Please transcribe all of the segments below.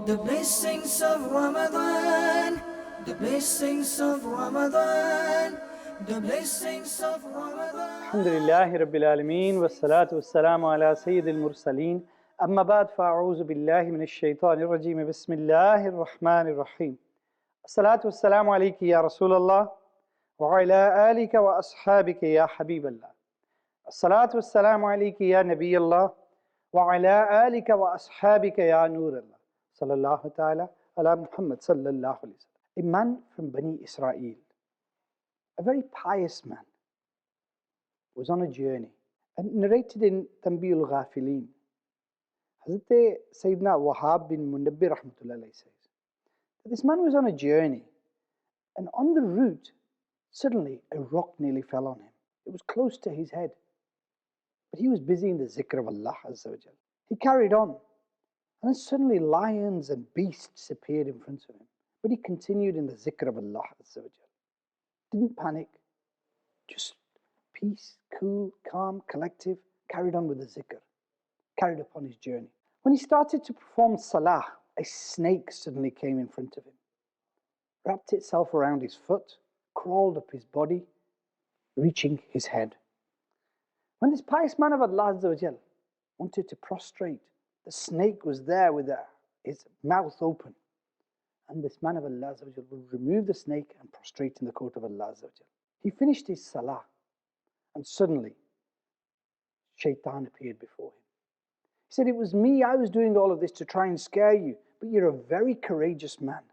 The blessings of Ramadan, the blessings of Ramadan, the blessings of Ramadan. Alhamdulillahi Rabbil Alameen, wassalatu wassalamu ala Sayyidil Mursaleen. Amma ba'd, fa'a'uzu billahi minash shaitanir rajeem. Bismillahir Rahmanir Rahim. Assalatu wassalamu alayki ya Rasulallah, wa ala alika wa ashabika ya Habiballah. Assalatu wassalamu alayki ya Nabiyallah, wa ala alika wa ashabika ya Nurallah. Sallallahu ta'ala ala Muhammad sallallahu alayhi wa sallam. A man from Bani Israel, a very pious man, was on a journey, and narrated in Tanbih al-Ghafilin. Hazrat Sayyidina Wahab bin Munabbih rahmatullah alayhi says that this man was on a journey, and on the route, suddenly a rock nearly fell on him. It was close to his head, but he was busy in the zikr of Allah Azza wa Jal. He carried on, and then suddenly lions and beasts appeared in front of him, but he continued in the zikr of Allah Azza wa Jal. Didn't panic, just peace, cool, calm, collective, carried on with the zikr, carried upon his journey. When he started to perform salah, a snake suddenly came in front of him, wrapped itself around his foot, crawled up his body, reaching his head. When this pious man of Allah Azza wa Jal wanted to prostrate, the snake was there with his mouth open. And this man of Allah Azza wa Jal would remove the snake and prostrate in the court of Allah Azza wa Jal. He finished his salah, and suddenly Shaitan appeared before him. He said, "It was me, I was doing all of this to try and scare you, but you're a very courageous man.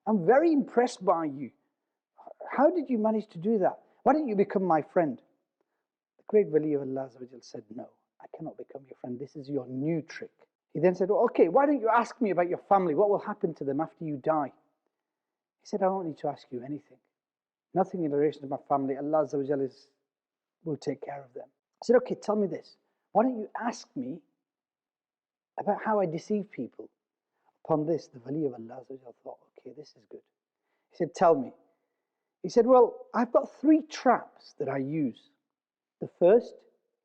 I'm very impressed by you. How did you manage to do that? Why don't you become my friend?" The great Wali of Allah Azza wa Jal said, "No, I cannot become your friend. This is your new trick." He then said, "Well, okay, why don't you ask me about your family? What will happen to them after you die?" He said, "I don't need to ask you anything. Nothing in relation to my family. Allah Azza wa Jal will take care of them." I said, "Okay, tell me this. Why don't you ask me about how I deceive people?" Upon this, the Wali of Allah Azza wa Jal thought, "Okay, this is good." He said, "Tell me." He said, "Well, I've got 3 traps that I use. The first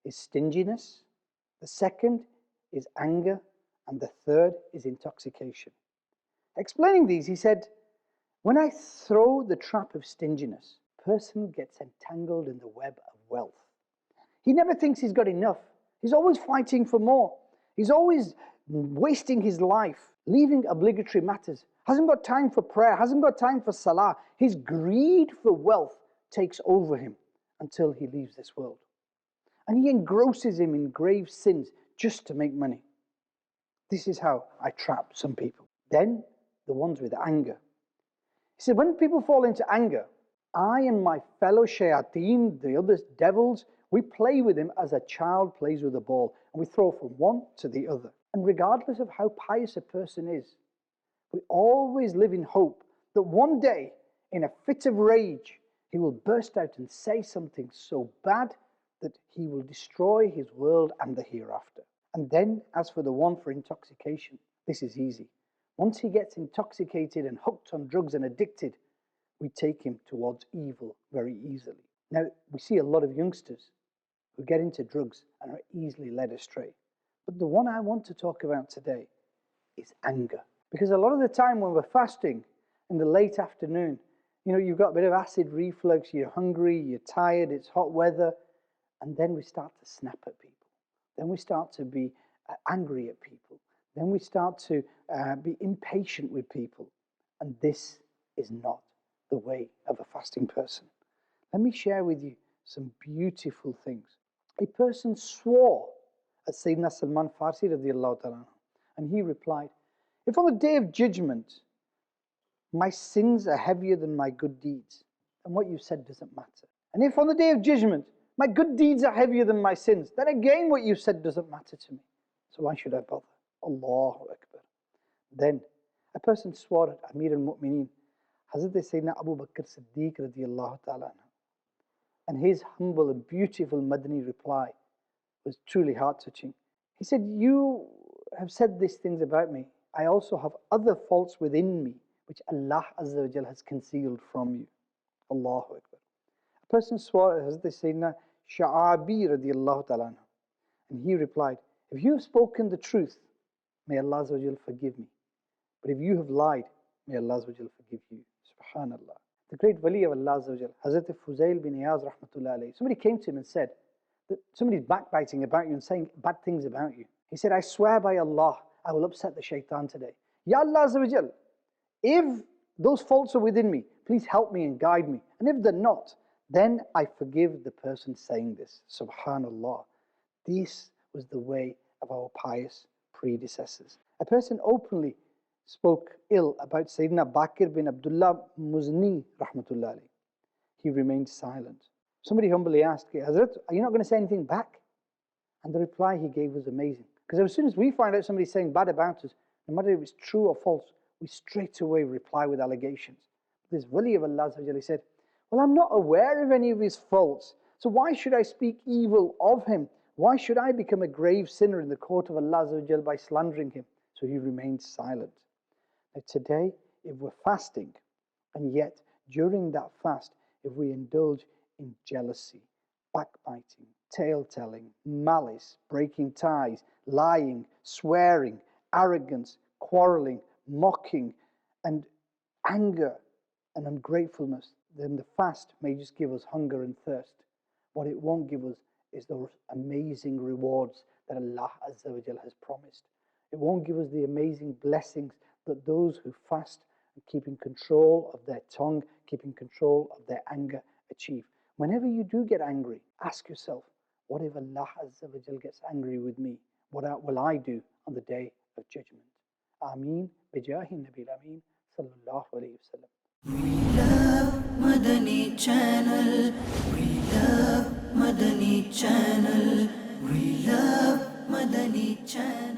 is stinginess, the second is anger, and the third is intoxication." Explaining these, he said, "When I throw the trap of stinginess, a person gets entangled in the web of wealth. He never thinks he's got enough. He's always fighting for more. He's always wasting his life, leaving obligatory matters, hasn't got time for prayer, hasn't got time for salah. His greed for wealth takes over him until he leaves this world. And he engrosses him in grave sins just to make money. This is how I trap some people." Then the ones with anger. He said, "When people fall into anger, I and my fellow shayateen, the other devils, we play with him as a child plays with a ball, and we throw from one to the other. And regardless of how pious a person is, we always live in hope that one day, in a fit of rage, he will burst out and say something so bad that he will destroy his world and the hereafter. And then, as for the one for intoxication, this is easy. Once he gets intoxicated and hooked on drugs and addicted, we take him towards evil very easily." Now, we see a lot of youngsters who get into drugs and are easily led astray. But the one I want to talk about today is anger. Because a lot of the time when we're fasting in the late afternoon, you've got a bit of acid reflux, you're hungry, you're tired, it's hot weather, and then we start to snap at people. Then we start to be angry at people. Then we start to be impatient with people. And this is not the way of a fasting person. Let me share with you some beautiful things. A person swore at Sayyidina Salman Farsi radiallahu ta'ala, and he replied, "If on the day of judgment my sins are heavier than my good deeds, then what you said doesn't matter. And if on the day of judgment my good deeds are heavier than my sins, then again what you said doesn't matter to me. So why should I bother?" Allahu Akbar. Then a person swore at Amir al-Mu'mineen, Hazrat Sayyidina Abu Bakr Siddiq radiallahu ta'ala anhu. And his humble and beautiful Madani reply was truly heart-touching. He said, "You have said these things about me. I also have other faults within me which Allah Azza wa Jal has concealed from you." Allahu Akbar. A person swore at Hazrat Sayyidina Sha'abi radiallahu ta'ala anhu, and he replied, "If you have spoken the truth, may Allah Azza wa Jal forgive me. But if you have lied, may Allah forgive you. Subhanallah. The great wali of Allah, Hazrat Fuzail bin Iyaz rahmatullah alayhi, somebody came to him and said that somebody's backbiting about you and saying bad things about you. He said, I swear by Allah, I will upset the shaitan today. Ya Allah, if those faults are within me, please help me and guide me. And if they're not, then I forgive the person saying this. Subhanallah. This was the way of our pious predecessors. A person openly spoke ill about Sayyidina Bakr bin Abdullah Muzni rahmatullah alayhi. He remained silent. Somebody humbly asked, Hazrat, are you not going to say anything back? And the reply he gave was amazing. Because as soon as we find out somebody saying bad about us, no matter if it's true or false, we straight away reply with allegations. This wali of Allah said, well, I'm not aware of any of his faults, so why should I speak evil of him? Why should I become a grave sinner in the court of Allah by slandering him? So he remained silent. Now today, if we're fasting, and yet during that fast, if we indulge in jealousy, backbiting, tale-telling, malice, breaking ties, lying, swearing, arrogance, quarreling, mocking, and anger and ungratefulness, then the fast may just give us hunger and thirst. What it won't give us is those amazing rewards that Allah Azza wa Jal has promised. It won't give us the amazing blessings that those who fast and keeping control of their tongue, keeping control of their anger achieve. Whenever you do get angry, ask yourself, what if Allah Azza wa Jal gets angry with me? What will I do on the day of judgment? Ameen. Bijahi Nabil Ameen. Sallallahu alayhi wa sallam. We love Madani Channel. We love Madani Channel. We love Madani Channel.